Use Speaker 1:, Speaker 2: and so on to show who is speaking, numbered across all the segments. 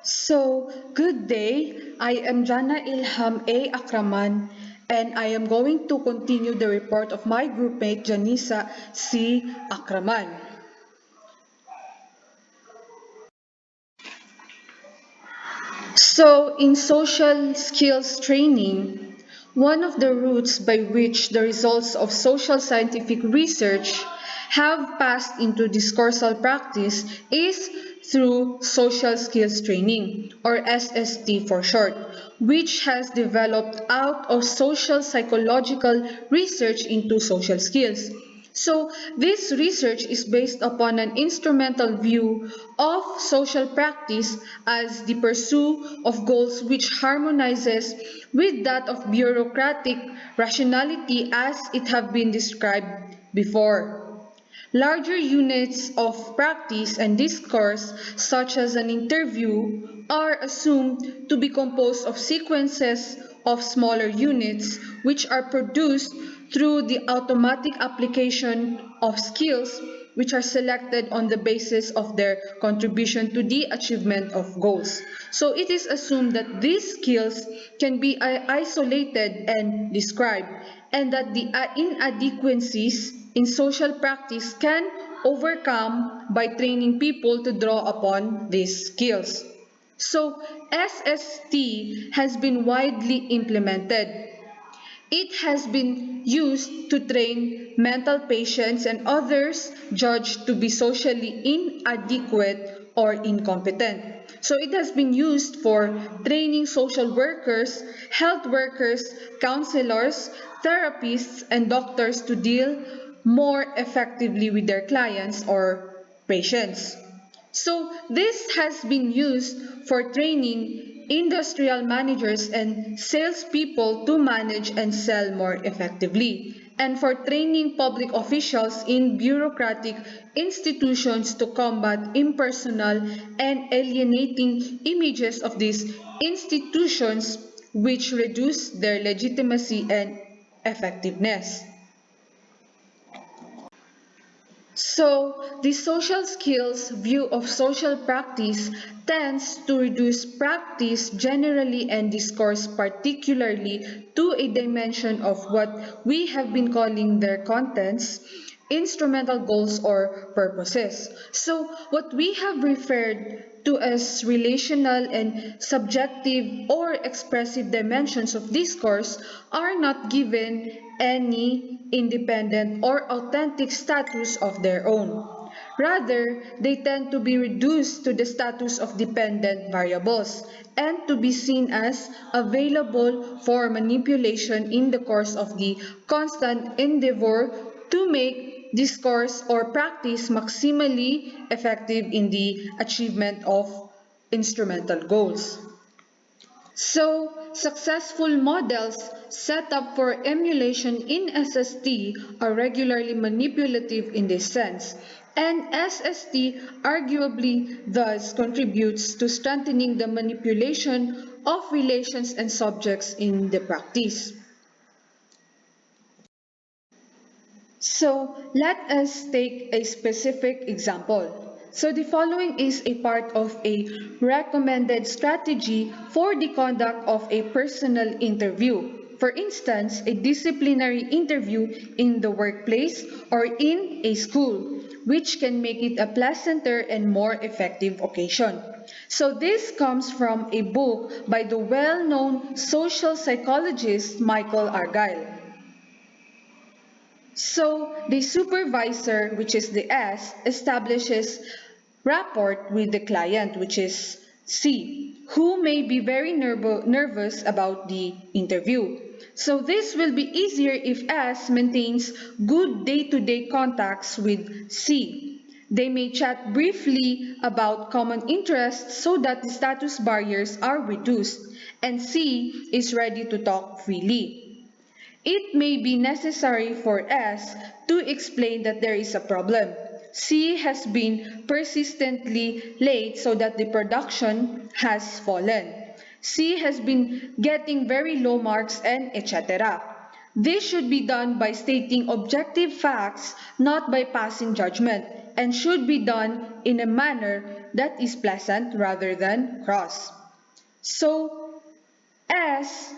Speaker 1: Good day. I am Jana Ilham A. Akraman, and I am going to continue the report of my groupmate Janisa C. Akraman. In social skills training, one of the routes by which the results of social scientific research have passed into discoursal practice is through social skills training, or SST for short, which has developed out of social psychological research into social skills. This research is based upon an instrumental view of social practice as the pursuit of goals which harmonizes with that of bureaucratic rationality as it have been described before. Larger units of practice and discourse, such as an interview, are assumed to be composed of sequences of smaller units which are produced through the automatic application of skills which are selected on the basis of their contribution to the achievement of goals. So it is assumed that these skills can be isolated and described, and that the inadequacies in social practice can overcome by training people to draw upon these skills. So SST has been widely implemented. It has been used to train mental patients and others judged to be socially inadequate or incompetent. So it has been used for training social workers, health workers, counselors, therapists, and doctors to deal more effectively with their clients or patients. This has been used for training industrial managers and salespeople to manage and sell more effectively, and for training public officials in bureaucratic institutions to combat impersonal and alienating images of these institutions which reduce their legitimacy and effectiveness. The social skills view of social practice tends to reduce practice generally and discourse particularly to a dimension of what we have been calling their contents, instrumental goals or purposes. What we have referred to as relational and subjective or expressive dimensions of discourse are not given any independent or authentic status of their own. Rather, they tend to be reduced to the status of dependent variables and to be seen as available for manipulation in the course of the constant endeavor to make discourse or practice maximally effective in the achievement of instrumental goals. Successful models set up for emulation in SST are regularly manipulative in this sense, and SST arguably thus contributes to strengthening the manipulation of relations and subjects in the practice. Let us take a specific example. The following is a part of a recommended strategy for the conduct of a personal interview. For instance, a disciplinary interview in the workplace or in a school, which can make it a pleasanter and more effective occasion. This comes from a book by the well-known social psychologist Michael Argyle. The supervisor, which is the S, establishes rapport with the client, which is C, who may be very nervous about the interview. This will be easier if S maintains good day-to-day contacts with C. They may chat briefly about common interests so that the status barriers are reduced, and C is ready to talk freely. It may be necessary for S to explain that there is a problem. C has been persistently late so that the production has fallen. C has been getting very low marks and etc. This should be done by stating objective facts, not by passing judgment. and should be done in a manner that is pleasant rather than cross. So, S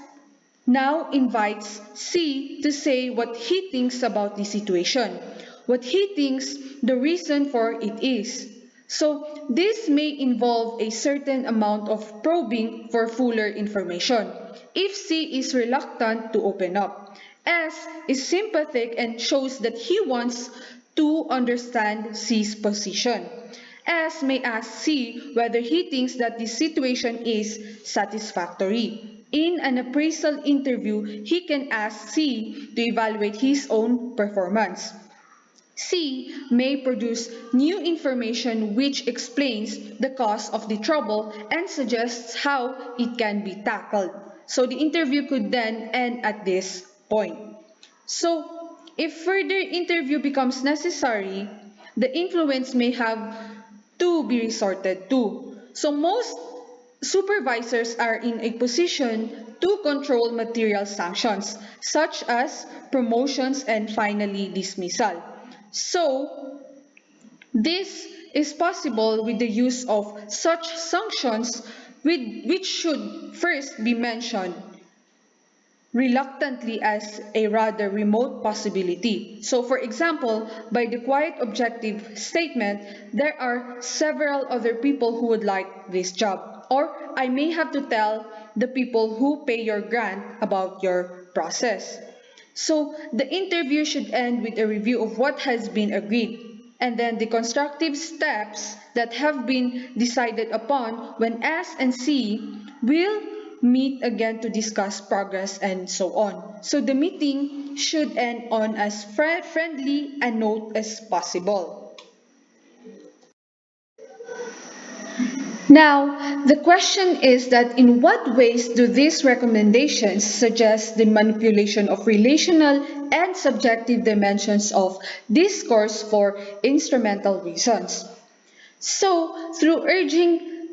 Speaker 1: now invites C to say what he thinks about the situation, what he thinks the reason for it is. So, this may involve a certain amount of probing for fuller information. If C is reluctant to open up, S is sympathetic and shows that he wants to understand C's position. S may ask C whether he thinks that the situation is satisfactory. In an appraisal interview, he can ask C to evaluate his own performance. C may produce new information which explains the cause of the trouble and suggests how it can be tackled. So the interview could then end at this point. So, if further interview becomes necessary, the influence may have to be resorted to. So, most supervisors are in a position to control material sanctions, such as promotions and finally dismissal. So, this is possible with the use of such sanctions which should first be mentioned reluctantly as a rather remote possibility. So, for example, by the quiet objective statement, there are several other people who would like this job. Or I may have to tell the people who pay your grant about your process. So, the interview should end with a review of what has been agreed, and then the constructive steps that have been decided upon when S and C will meet again to discuss progress and so on. So the meeting should end on as friendly a note as possible. Now, the question is that in what ways do these recommendations suggest the manipulation of relational and subjective dimensions of discourse for instrumental reasons? So, through urging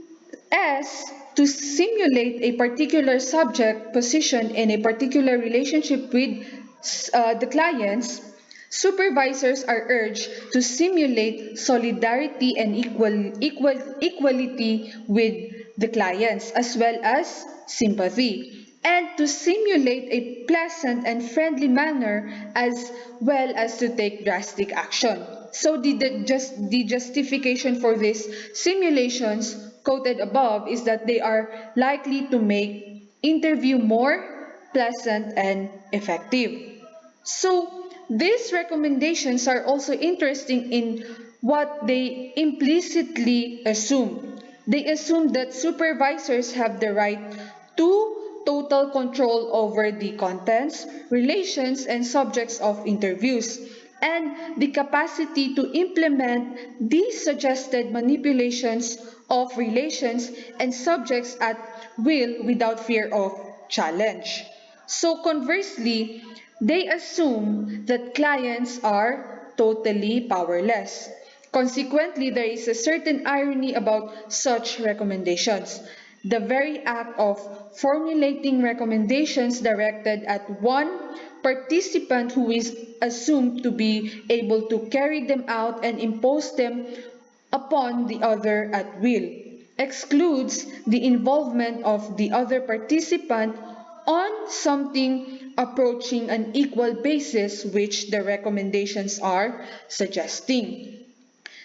Speaker 1: S to simulate a particular subject position in a particular relationship with the clients, supervisors are urged to simulate solidarity and equality with the clients as well as sympathy, and to simulate a pleasant and friendly manner as well as to take drastic action. So the justification for these simulations quoted above is that they are likely to make interview more pleasant and effective. So these recommendations are also interesting in what they implicitly assume. They assume that supervisors have the right to total control over the contents, relations, and subjects of interviews, and the capacity to implement these suggested manipulations of relations and subjects at will without fear of challenge. So conversely, they assume that clients are totally powerless. Consequently, there is a certain irony about such recommendations. The very act of formulating recommendations directed at one participant who is assumed to be able to carry them out and impose them upon the other at will excludes the involvement of the other participant on something approaching an equal basis which the recommendations are suggesting.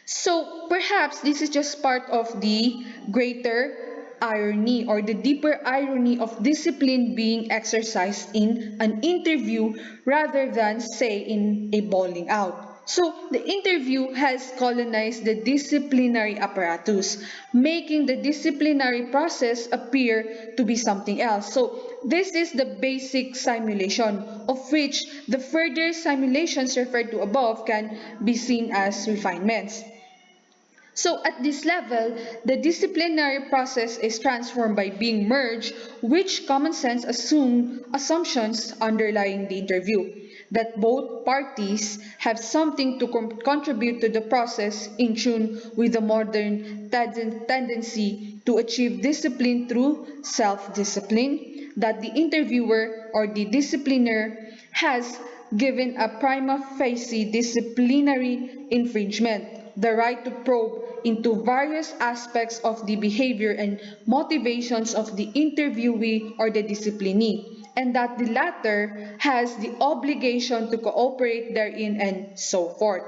Speaker 1: So perhaps this is just part of the greater irony or the deeper irony of discipline being exercised in an interview rather than, say, in a bowling out. So the interview has colonized the disciplinary apparatus, making the disciplinary process appear to be something else. So this is the basic simulation, of which the further simulations referred to above can be seen as refinements. So at this level, the disciplinary process is transformed by being merged, which common sense assumptions underlying the interview, that both parties have something to contribute to the process in tune with the modern tendency to achieve discipline through self-discipline, that the interviewer or the discipliner has given a prima facie disciplinary infringement, the right to probe into various aspects of the behavior and motivations of the interviewee or the disciplinee, and that the latter has the obligation to cooperate therein and so forth.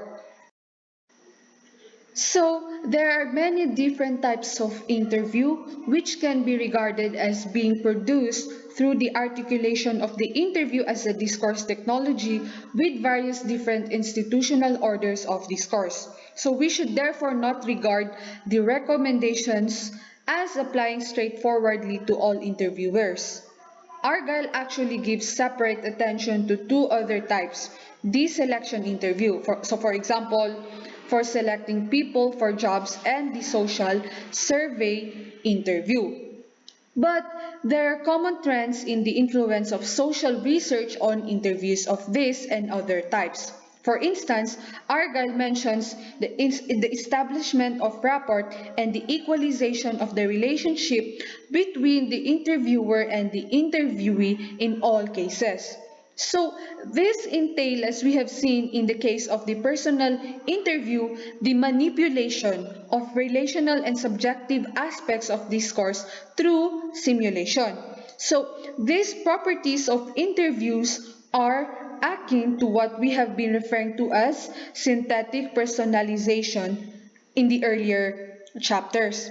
Speaker 1: So, there are many different types of interview which can be regarded as being produced through the articulation of the interview as a discourse technology with various different institutional orders of discourse. So, we should therefore not regard the recommendations as applying straightforwardly to all interviewers. Argyle actually gives separate attention to two other types. The selection interview, for example, for selecting people for jobs, and the social survey interview. But there are common trends in the influence of social research on interviews of this and other types. For instance, Argyle mentions the establishment of rapport and the equalization of the relationship between the interviewer and the interviewee in all cases. So, this entails, as we have seen in the case of the personal interview, the manipulation of relational and subjective aspects of discourse through simulation. So, these properties of interviews are akin to what we have been referring to as synthetic personalization in the earlier chapters.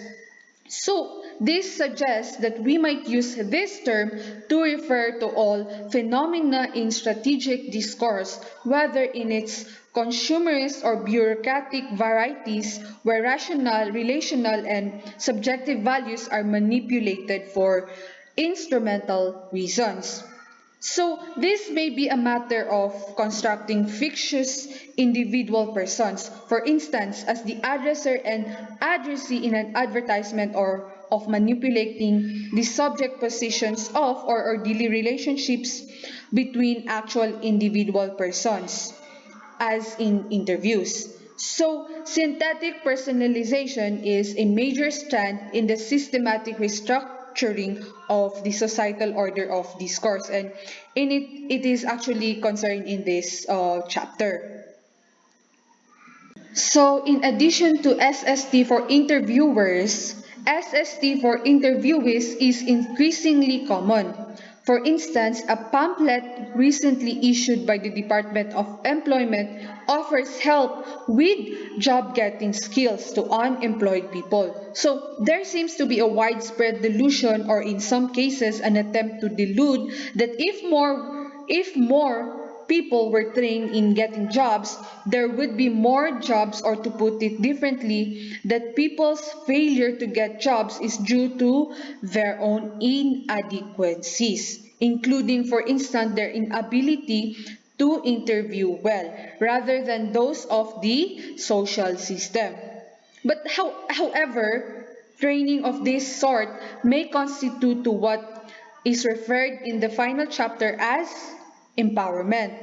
Speaker 1: So, this suggests that we might use this term to refer to all phenomena in strategic discourse, whether in its consumerist or bureaucratic varieties where rational, relational, and subjective values are manipulated for instrumental reasons. So, this may be a matter of constructing fictitious individual persons, for instance, as the addresser and addressee in an advertisement, or of manipulating the subject positions of or daily relationships between actual individual persons as in interviews. So, synthetic personalization is a major strand in the systematic restructuring of the societal order of discourse, and in it is actually concerned in this chapter. So, in addition to SST for interviewers, SST for interviewees is increasingly common. For instance, a pamphlet recently issued by the Department of Employment offers help with job getting skills to unemployed people. So, there seems to be a widespread delusion, or in some cases, an attempt to delude that if more people were trained in getting jobs, there would be more jobs, or to put it differently, that people's failure to get jobs is due to their own inadequacies, including, for instance, their inability to interview well, rather than those of the social system. But however, training of this sort may constitute to what is referred in the final chapter as empowerment,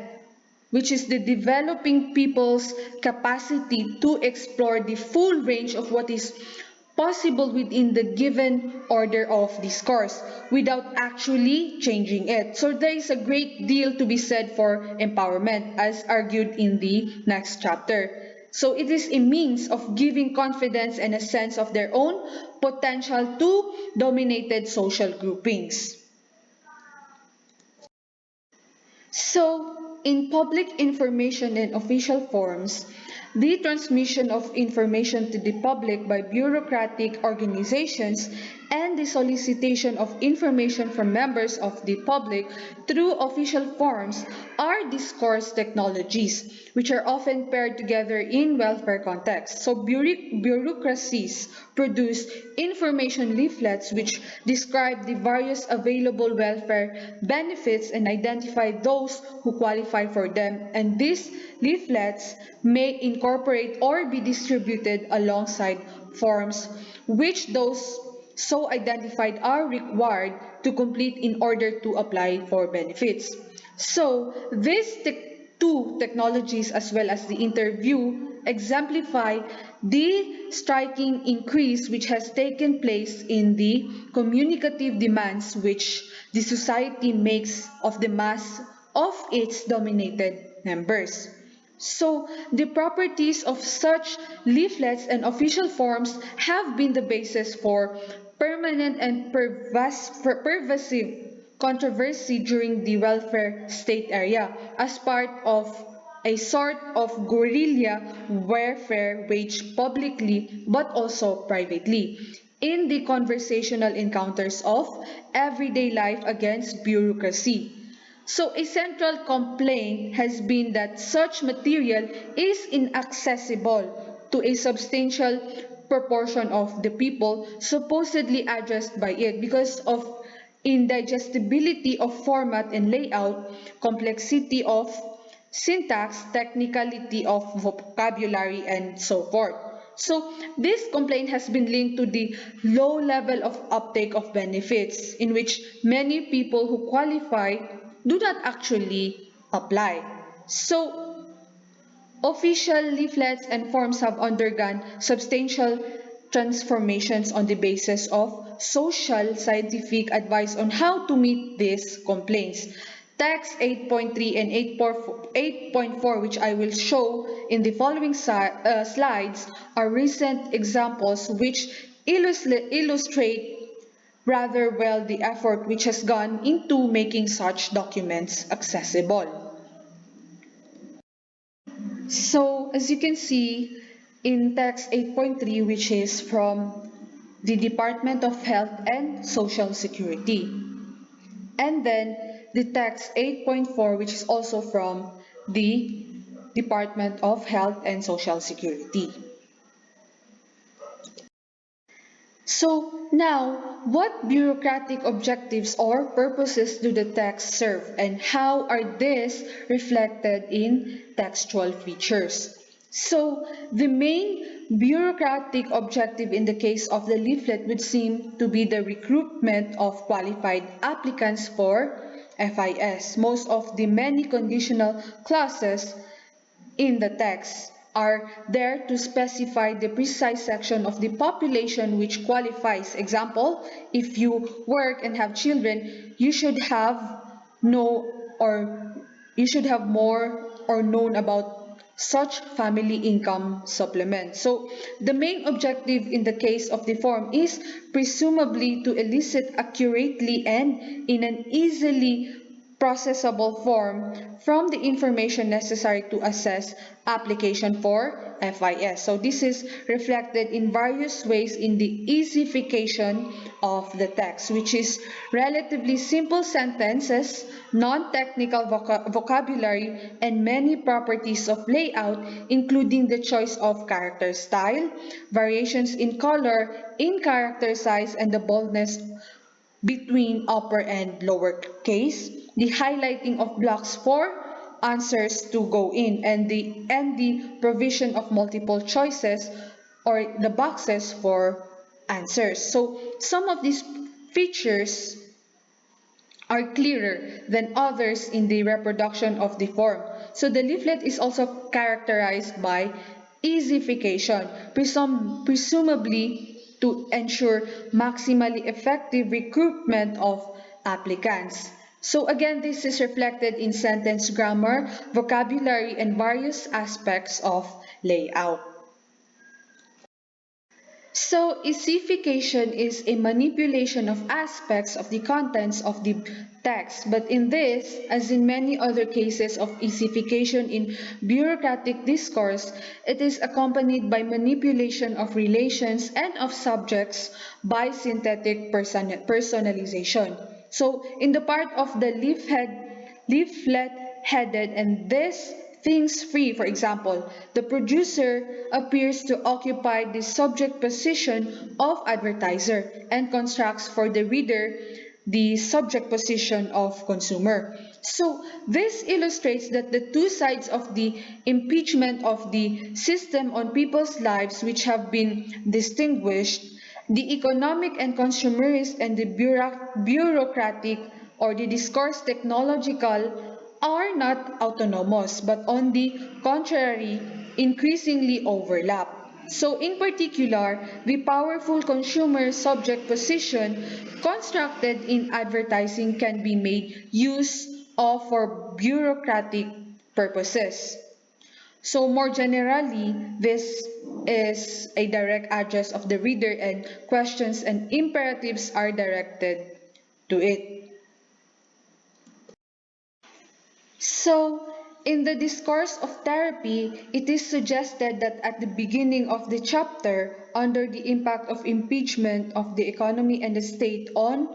Speaker 1: which is the developing people's capacity to explore the full range of what is possible within the given order of discourse without actually changing it. So there is a great deal to be said for empowerment, as argued in the next chapter. So it is a means of giving confidence and a sense of their own potential to dominated social groupings. So, in public information and official forms, the transmission of information to the public by bureaucratic organizations and the solicitation of information from members of the public through official forms are discourse technologies, which are often paired together in welfare contexts. So, bureaucracies produce information leaflets which describe the various available welfare benefits and identify those who qualify for them, and these leaflets may incorporate or be distributed alongside forms which those so identified are required to complete in order to apply for benefits. So, these two technologies, as well as the interview, exemplify the striking increase which has taken place in the communicative demands which the society makes of the mass of its dominated members. So, the properties of such leaflets and official forms have been the basis for permanent and pervasive controversy during the welfare state era as part of a sort of guerrilla warfare waged publicly but also privately in the conversational encounters of everyday life against bureaucracy. So, a central complaint has been that such material is inaccessible to a substantial proportion of the people supposedly addressed by it because of indigestibility of format and layout, complexity of syntax, technicality of vocabulary, and so forth. So, this complaint has been linked to the low level of uptake of benefits, in which many people who qualify do not actually apply. So, official leaflets and forms have undergone substantial transformations on the basis of social scientific advice on how to meet these complaints. Text 8.3 and 8.4, which I will show in the following slides, are recent examples which illustrate rather well the effort which has gone into making such documents accessible. So, as you can see in text 8.3, which is from the Department of Health and Social Security, and then the text 8.4, which is also from the Department of Health and Social Security. So now, what bureaucratic objectives or purposes do the texts serve, and how are these reflected in textual features? So the main bureaucratic objective in the case of the leaflet would seem to be the recruitment of qualified applicants for FIS. Most of the many conditional clauses in the text are there to specify the precise section of the population which qualifies. Example, if you work and have children, you should have know or you should have more or known about such family income supplement. So the main objective in the case of the form is presumably to elicit accurately and in an easily processable form from the information necessary to assess application for FIS. So this is reflected in various ways in the easification of the text, which is relatively simple sentences, non-technical vocabulary, and many properties of layout, including the choice of character style, variations in color, in character size, and the boldness between upper and lower case, the highlighting of blocks for answers to go in, and the provision of multiple choices or the boxes for answers. So some of these features are clearer than others in the reproduction of the form. So the leaflet is also characterized by easification, presumably to ensure maximally effective recruitment of applicants. So again, this is reflected in sentence grammar, vocabulary, and various aspects of layout. So, isification is a manipulation of aspects of the contents of the text, but in this, as in many other cases of isification in bureaucratic discourse, it is accompanied by manipulation of relations and of subjects by synthetic personalization. So, in the part of the leaflet headed and this things free, for example, the producer appears to occupy the subject position of advertiser and constructs for the reader the subject position of consumer. So this illustrates that the two sides of the impeachment of the system on people's lives which have been distinguished, the economic and consumerist and the bureaucratic or the discourse technological are not autonomous but on the contrary increasingly overlap. So in particular, the powerful consumer subject position constructed in advertising can be made use of for bureaucratic purposes. So more generally, this is a direct address of the reader and questions and imperatives are directed to it. So, in the discourse of therapy, it is suggested that at the beginning of the chapter, under the impact of impeachment of the economy and the state on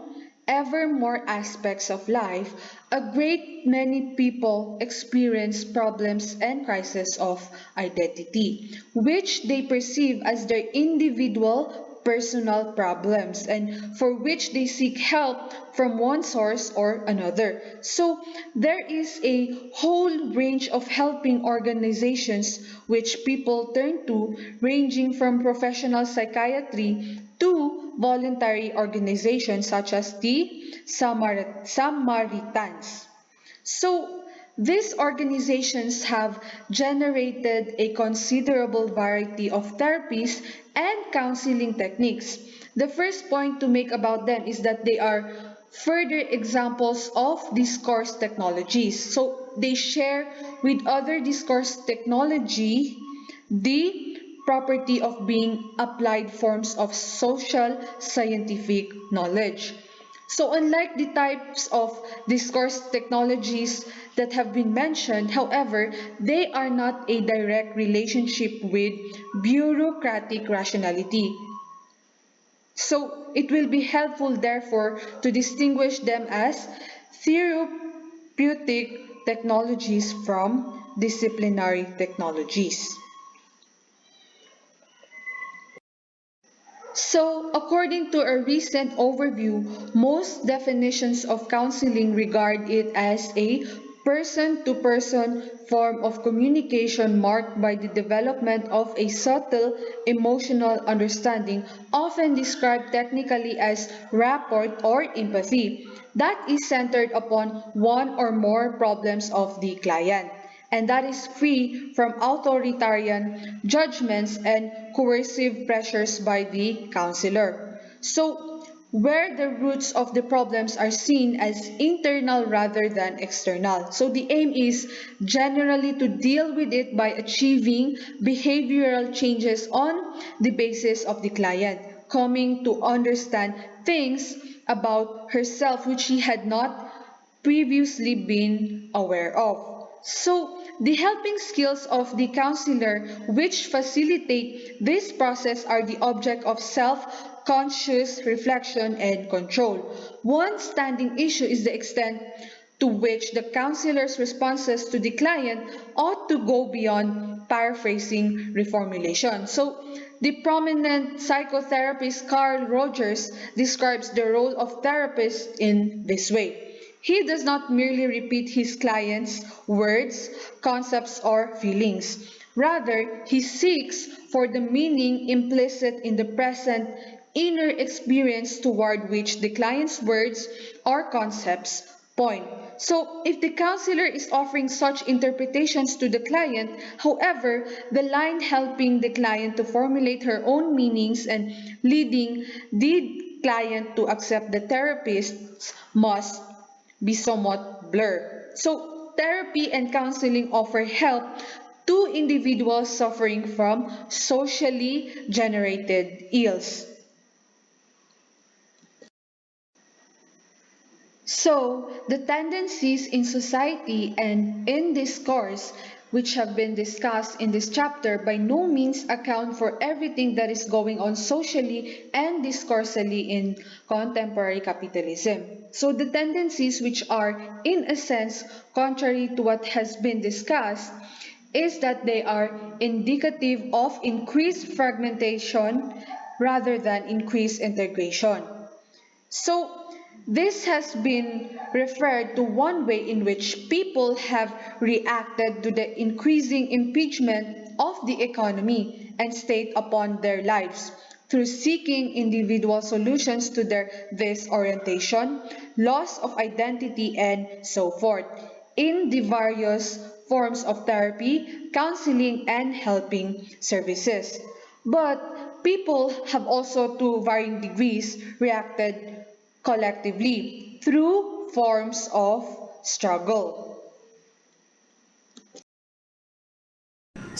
Speaker 1: ever more aspects of life, a great many people experience problems and crises of identity, which they perceive as their individual personal problems and for which they seek help from one source or another. So there is a whole range of helping organizations which people turn to, ranging from professional psychiatry to voluntary organizations such as the Samaritans. So, these organizations have generated a considerable variety of therapies and counseling techniques. The first point to make about them is that they are further examples of discourse technologies. So, they share with other discourse technology the property of being applied forms of social scientific knowledge. So unlike the types of discourse technologies that have been mentioned, however, they are not a direct relationship with bureaucratic rationality. So it will be helpful therefore to distinguish them as therapeutic technologies from disciplinary technologies. So, according to a recent overview, most definitions of counseling regard it as a person to person form of communication marked by the development of a subtle emotional understanding, often described technically as rapport or empathy, that is centered upon one or more problems of the client and that is free from authoritarian judgments and coercive pressures by the counselor. So, where the roots of the problems are seen as internal rather than external. So, the aim is generally to deal with it by achieving behavioral changes on the basis of the client, coming to understand things about herself which she had not previously been aware of. So, the helping skills of the counselor which facilitate this process are the object of self-conscious reflection and control. One standing issue is the extent to which the counselor's responses to the client ought to go beyond paraphrasing reformulation. So, the prominent psychotherapist Carl Rogers describes the role of therapists in this way. He does not merely repeat his client's words, concepts, or feelings. Rather, he seeks for the meaning implicit in the present inner experience toward which the client's words or concepts point. So, if the counselor is offering such interpretations to the client, however, the line helping the client to formulate her own meanings and leading the client to accept the therapist must be somewhat blurred. So, therapy and counseling offer help to individuals suffering from socially generated ills. So, the tendencies in society and in discourse, which have been discussed in this chapter, by no means account for everything that is going on socially and discursally in contemporary capitalism. So, the tendencies which are, in a sense, contrary to what has been discussed, is that they are indicative of increased fragmentation rather than increased integration. So, this has been referred to one way in which people have reacted to the increasing impeachment of the economy and state upon their lives through seeking individual solutions to their disorientation, loss of identity, and so forth in the various forms of therapy, counseling, and helping services. But people have also, to varying degrees, reacted collectively through forms of struggle.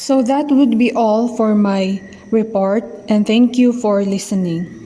Speaker 1: So that would be all for my report, and thank you for listening.